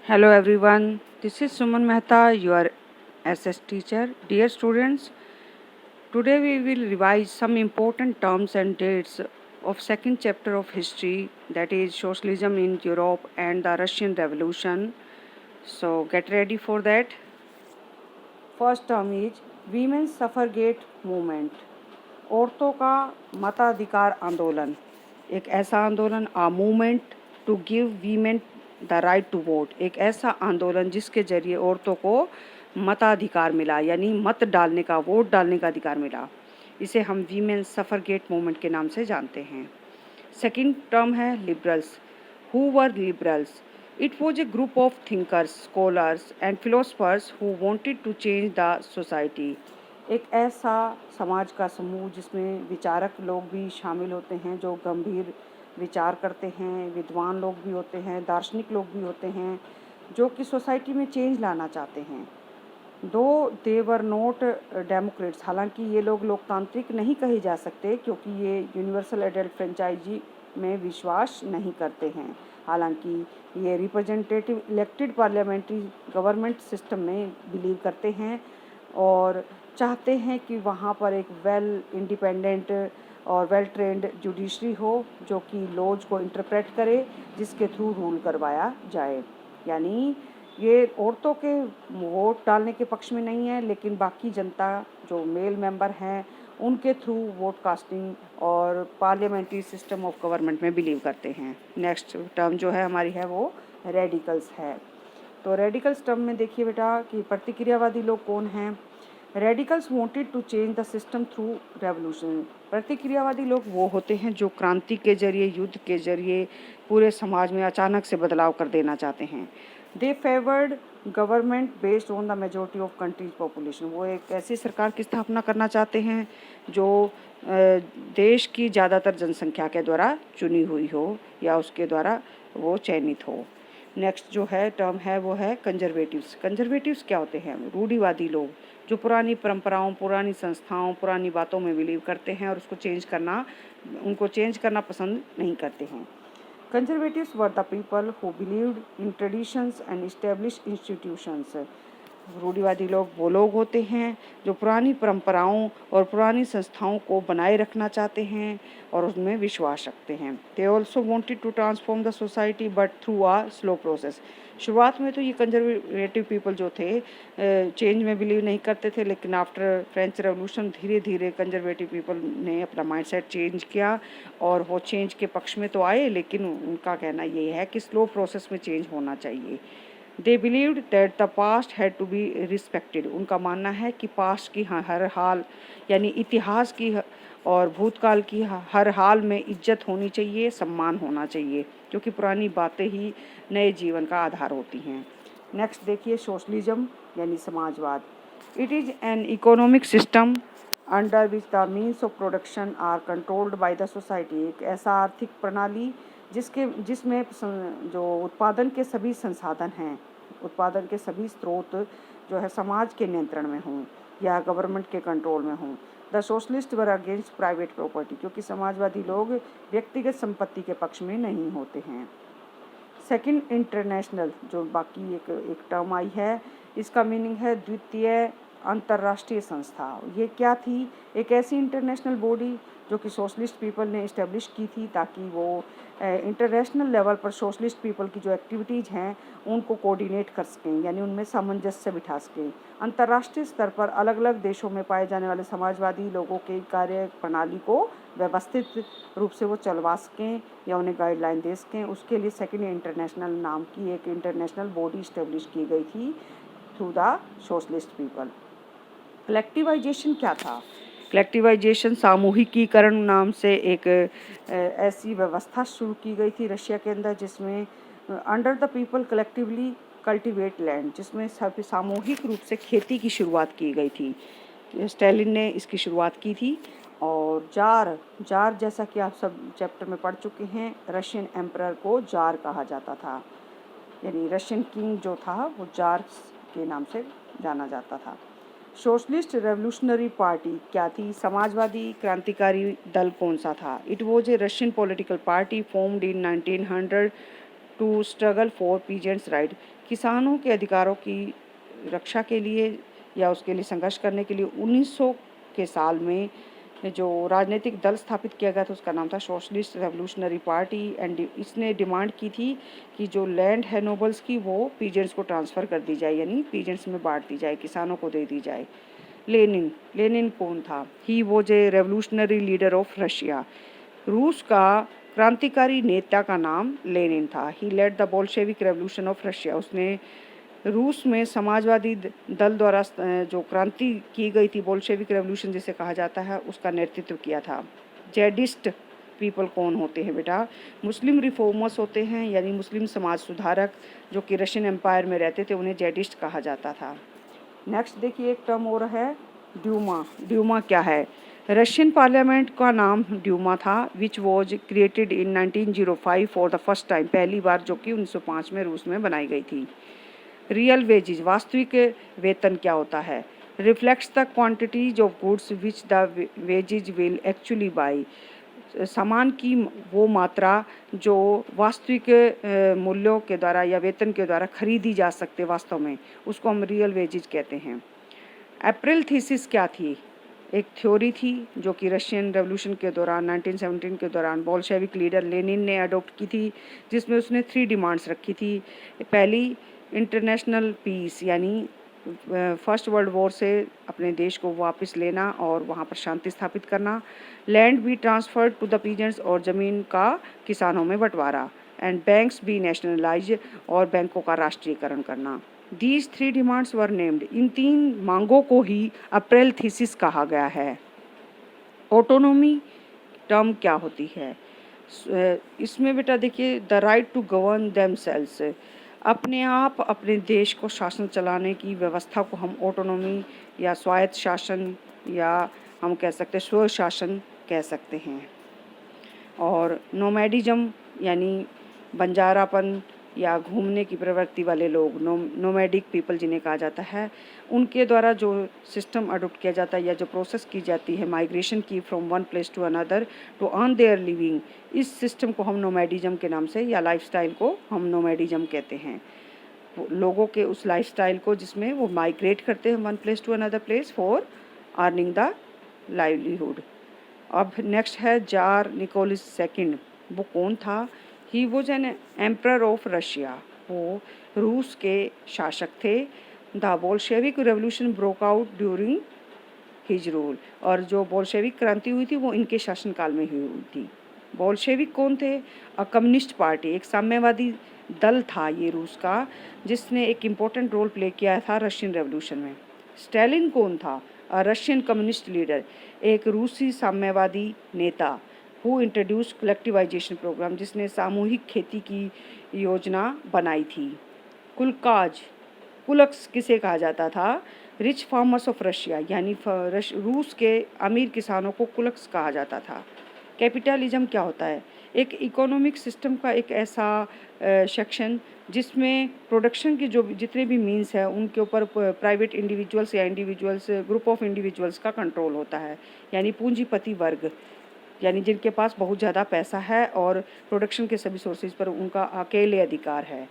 Hello everyone, this is Suman Mehta, your SS teacher. Dear students, today we will revise some important terms and dates of second chapter of history, that is socialism in Europe and the Russian Revolution. So get ready for that. First term is Women's Suffragette Movement. औरतों का मताधिकार आंदोलन एक ऐसा आंदोलन movement to give women the right to vote, एक ऐसा आंदोलन जिसके जरिए औरतों को मताधिकार मिला, यानी मत डालने का, वोट डालने का अधिकार मिला। इसे हम वीमेन सफरगेट मूवमेंट के नाम से जानते हैं। सेकंड टर्म है liberals. Who were liberals? It was a group of thinkers, scholars and philosophers who wanted to change the society. एक ऐसा समाज का समूह जिसमें विचारक लोग भी शामिल होते हैं, जो गंभीर विचार करते हैं, विद्वान लोग भी होते हैं, दार्शनिक लोग भी होते हैं, जो कि सोसाइटी में चेंज लाना चाहते हैं। दो दे वर नॉट डेमोक्रेट्स, हालांकि ये लोग लोकतांत्रिक नहीं कहे जा सकते क्योंकि ये यूनिवर्सल एडल्ट फ्रेंचाइजी में विश्वास नहीं करते हैं। हालांकि ये representative elected parliamentary government system में बिलीव करते हैं और चाहते हैं कि वहाँ पर एक वेल इंडिपेंडेंट और वेल ट्रेंड जुडिशरी हो, जो कि लॉज को इंटरप्रेट करे, जिसके थ्रू रूल करवाया जाए। यानी ये औरतों के वोट डालने के पक्ष में नहीं है, लेकिन बाकी जनता जो मेल मेंबर हैं उनके थ्रू वोट कास्टिंग और पार्लियामेंट्री सिस्टम ऑफ गवर्नमेंट में बिलीव करते हैं। नेक्स्ट टर्म जो है हमारी है वो रेडिकल्स है। तो रेडिकल्स टर्म में देखिए बेटा कि प्रतिक्रियावादी लोग कौन हैं। Radicals wanted to change the system through revolution. प्रतिक्रियावादी लोग वो होते हैं जो क्रांति के जरिए, युद्ध के जरिए पूरे समाज में अचानक से बदलाव कर देना चाहते हैं। They favoured government based on the majority of country's population. वो एक ऐसी सरकार की स्थापना करना चाहते हैं जो देश की ज़्यादातर जनसंख्या के द्वारा चुनी हुई हो या उसके द्वारा वो चयनित हो। नेक्स्ट जो है टर्म है वो है कंजर्वेटिव्स। कंजर्वेटिव्स क्या होते हैं? रूढ़िवादी लोग जो पुरानी परंपराओं, पुरानी संस्थाओं, पुरानी बातों में बिलीव करते हैं और उनको चेंज करना पसंद नहीं करते हैं। Conservatives were the people who believed in traditions and established institutions. रूढ़िवादी लोग वो लोग होते हैं जो पुरानी परंपराओं और पुरानी संस्थाओं को बनाए रखना चाहते हैं और उसमें विश्वास रखते हैं। They also wanted to transform the society but through a slow process. शुरुआत में तो ये कंजर्वेटिव पीपल जो थे चेंज में बिलीव नहीं करते थे, लेकिन आफ्टर फ्रेंच रेवोल्यूशन धीरे धीरे कंजर्वेटिव पीपल ने अपना माइंडसेट चेंज किया और वो चेंज के पक्ष में तो आए, लेकिन उनका कहना ये है कि स्लो प्रोसेस में चेंज होना चाहिए। They believed that the past had to be respected. उनका मानना है कि पास्ट की हर हाल, यानी इतिहास की और भूतकाल की हर हाल में इज्जत होनी चाहिए, सम्मान होना चाहिए, क्योंकि पुरानी बातें ही नए जीवन का आधार होती हैं। नेक्स्ट देखिए सोशलिज्म यानी समाजवाद। It is an economic system under which the means of production are controlled by the society. एक ऐसा आर्थिक प्रणाली जिसमें जो उत्पादन के सभी संसाधन हैं, उत्पादन के सभी स्रोत जो है समाज के नियंत्रण में हों या गवर्नमेंट के कंट्रोल में हों। The socialist were against private property, क्योंकि समाजवादी लोग व्यक्तिगत संपत्ति के पक्ष में नहीं होते हैं। सेकंड इंटरनेशनल जो बाकी एक टर्म आई है, इसका मीनिंग है द्वितीय अंतर्राष्ट्रीय संस्था। ये क्या थी? एक ऐसी इंटरनेशनल बॉडी जो कि सोशलिस्ट पीपल ने इस्टेब्लिश की थी ताकि वो इंटरनेशनल लेवल पर सोशलिस्ट पीपल की जो एक्टिविटीज़ हैं उनको कोऑर्डिनेट कर सकें, यानी उनमें सामंजस्य बिठा सकें। अंतर्राष्ट्रीय स्तर पर अलग अलग देशों में पाए जाने वाले समाजवादी लोगों के कार्य प्रणाली को व्यवस्थित रूप से वो चलवा सकें या उन्हें गाइडलाइन दे सकें। उसके लिए सेकेंड इंटरनेशनल नाम की एक इंटरनेशनल बॉडी इस्टेब्लिश की गई थी through the socialist people. Collectivisation क्या था? कलेक्टिवाइजेशन सामूहिकीकरण नाम से एक ऐसी व्यवस्था शुरू की गई थी रशिया के अंदर, जिसमें under the people collectively cultivate land, जिसमें सभी सामूहिक रूप से खेती की शुरुआत की गई थी। स्टालिन ने इसकी शुरुआत की थी। और जार जैसा कि आप सब चैप्टर में पढ़ चुके हैं, रशियन एम्परर को जार कहा जाता था, यानी रशियन किंग जो था वो जार के नाम से जाना जाता था। सोशलिस्ट रेवोल्यूशनरी पार्टी क्या थी? समाजवादी क्रांतिकारी दल कौन सा था? It was a Russian political party formed in 1900 to struggle for peasants right, किसानों के अधिकारों की रक्षा के लिए या उसके लिए संघर्ष करने के लिए 1900 के साल में जो राजनीतिक दल स्थापित किया गया था उसका नाम था सोशलिस्ट रेवोल्यूशनरी पार्टी। एंड इसने डिमांड की थी कि जो लैंड है नोबल्स की वो पीजेंट्स को ट्रांसफ़र कर दी जाए, यानी पीजेंट्स में बांट दी जाए, किसानों को दे दी जाए। लेनिन लेनिन कौन था? He was a revolutionary leader of Russia. रूस का क्रांतिकारी नेता का नाम लेनिन था। He led the Bolshevik revolution of Russia. उसने रूस में समाजवादी दल द्वारा जो क्रांति की गई थी, बोल्शेविक रेवोल्यूशन जिसे कहा जाता है, उसका नेतृत्व किया था। जेडिस्ट पीपल कौन होते हैं बेटा? मुस्लिम रिफॉर्मर्स होते हैं, यानी मुस्लिम समाज सुधारक जो कि रशियन एम्पायर में रहते थे, उन्हें जेडिस्ट कहा जाता था। नेक्स्ट देखिए एक टर्म और है ड्यूमा। ड्यूमा क्या है? रशियन पार्लियामेंट का नाम ड्यूमा था, which was created in 1905 for the first time, पहली बार, जो कि 1905 में रूस में बनाई गई थी। रियल वेजेज, वास्तविक वेतन क्या होता है? Reflects the quantities of goods which the wages will actually buy, सामान की वो मात्रा जो वास्तविक मूल्यों के द्वारा या वेतन के द्वारा खरीदी जा सकते वास्तव में, उसको हम रियल वेजेज कहते हैं। अप्रैल थीसिस क्या थी? एक थ्योरी थी जो कि रशियन रेवोल्यूशन के दौरान 1917 के दौरान बोल्शेविक लीडर लेनिन ने अडॉप्ट की थी, जिसमें उसने 3 डिमांड्स रखी थी। पहली, इंटरनेशनल पीस, यानी फर्स्ट वर्ल्ड वॉर से अपने देश को वापस लेना और वहाँ पर शांति स्थापित करना। Land be transferred to the peasants, और ज़मीन का किसानों में बंटवारा। एंड बैंक्स बी नेशनलाइज, और बैंकों का राष्ट्रीयकरण करना। These 3 demands were named. इन 3 मांगों को ही अप्रैल थीसिस कहा गया है। ऑटोनॉमी टर्म क्या होती है? इसमें बेटा देखिए, the right to govern themselves, अपने आप अपने देश को शासन चलाने की व्यवस्था को हम ऑटोनॉमी या स्वायत्त शासन, या हम कह सकते हैं स्वशासन कह सकते हैं। और नोमैडिज्म, यानी बंजारापन या घूमने की प्रवृत्ति वाले लोग, नोमैडिक पीपल जिन्हें कहा जाता है, उनके द्वारा जो सिस्टम अडोप्ट किया जाता है या जो प्रोसेस की जाती है माइग्रेशन की from one place to another to earn their living, इस सिस्टम को हम नोमैडिज्म के नाम से, या लाइफस्टाइल को हम नोमैडिज्म कहते हैं। लोगों के उस लाइफस्टाइल को जिसमें वो माइग्रेट करते हैं one place to another place for earning the livelihood. अब नेक्स्ट है जार निकोलस सेकंड। वो कौन था? He was an emperor of Russia. वो रूस के शासक थे। The Bolshevik revolution broke out during his rule, और जो बोल्शेविक क्रांति हुई थी वो इनके शासनकाल में ही हुई थी। बोल्शेविक कौन थे? अ कम्युनिस्ट पार्टी, एक साम्यवादी दल था ये रूस का, जिसने एक इम्पोर्टेंट रोल प्ले किया था रशियन रेवोल्यूशन में। स्टालिन कौन था? अ रशियन कम्युनिस्ट लीडर, एक रूसी साम्यवादी नेता। हु इंट्रोड्यूस कलेक्टिवाइजेशन प्रोग्राम, जिसने सामूहिक खेती की योजना बनाई थी। कुलकाज, कुलक्स किसे कहा जाता था? रिच फार्मर्स ऑफ रशिया, यानी रूस के अमीर किसानों को कुलक्स कहा जाता था। कैपिटलिज्म क्या होता है? एक इकोनॉमिक सिस्टम का एक ऐसा सेक्शन जिसमें प्रोडक्शन की जो जितने भी मीन्स है उनके ऊपर प्राइवेट इंडिविजुअल्स या इंडिविजुअल्स, ग्रुप ऑफ इंडिविजुअल्स का कंट्रोल होता है, यानी पूंजीपति वर्ग, यानी जिनके पास बहुत ज़्यादा पैसा है और प्रोडक्शन के सभी सोर्सेज पर उनका अकेले अधिकार है।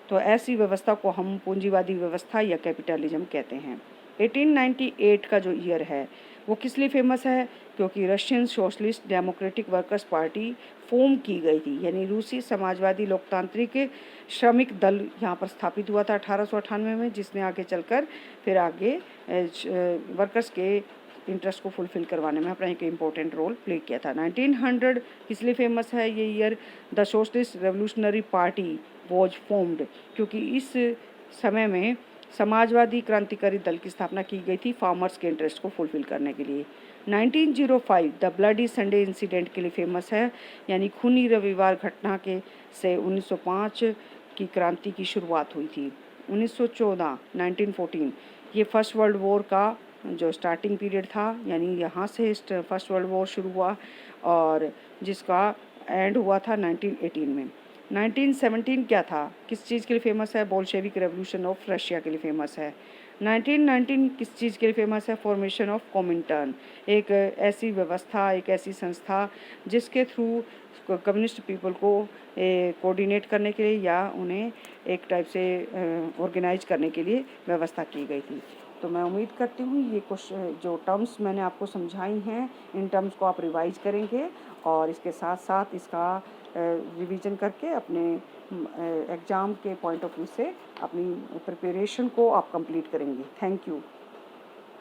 तो ऐसी व्यवस्था को हम पूंजीवादी व्यवस्था या कैपिटलिज्म कहते हैं। 1898 का जो ईयर है वो किस लिए फेमस है? क्योंकि Russian socialist democratic workers party form की गई थी, यानी रूसी समाजवादी लोकतांत्रिक श्रमिक दल यहाँ पर स्थापित हुआ था 1898 में, जिसने आगे चलकर फिर आगे वर्कर्स के इंटरेस्ट को फुलफिल करवाने में अपना एक इम्पोर्टेंट रोल प्ले किया था। 1900 किस लिए फेमस है ये year? The socialist revolutionary party was formed, क्योंकि इस समय में समाजवादी क्रांतिकारी दल की स्थापना की गई थी फार्मर्स के इंटरेस्ट को फुलफिल करने के लिए। 1905 द ब्लडी संडे इंसिडेंट के लिए फेमस है, यानी खूनी रविवार घटना के से 1905 की क्रांति की शुरुआत हुई थी। 1914 1914 ये फर्स्ट वर्ल्ड वॉर का जो स्टार्टिंग पीरियड था, यानी यहाँ से फर्स्ट वर्ल्ड वॉर शुरू हुआ और जिसका एंड हुआ था 1918 में। 1917 क्या था? किस चीज़ के लिए फेमस है? बोल्शेविक रेवोल्यूशन ऑफ रशिया के लिए फेमस है। 1919 किस चीज़ के लिए फेमस है? फॉर्मेशन ऑफ कॉमिंटर्न, एक ऐसी व्यवस्था, एक ऐसी संस्था जिसके थ्रू कम्युनिस्ट पीपल को कोऑर्डिनेट करने के लिए या उन्हें एक टाइप से ऑर्गेनाइज करने के लिए व्यवस्था की गई थी। तो मैं उम्मीद करती हूँ ये कुछ जो टर्म्स मैंने आपको समझाई हैं, इन टर्म्स को आप रिवाइज करेंगे और इसके साथ साथ इसका रिवीजन करके अपने एग्ज़ाम के पॉइंट ऑफ व्यू से अपनी प्रिपरेशन को आप कंप्लीट करेंगे। Thank you.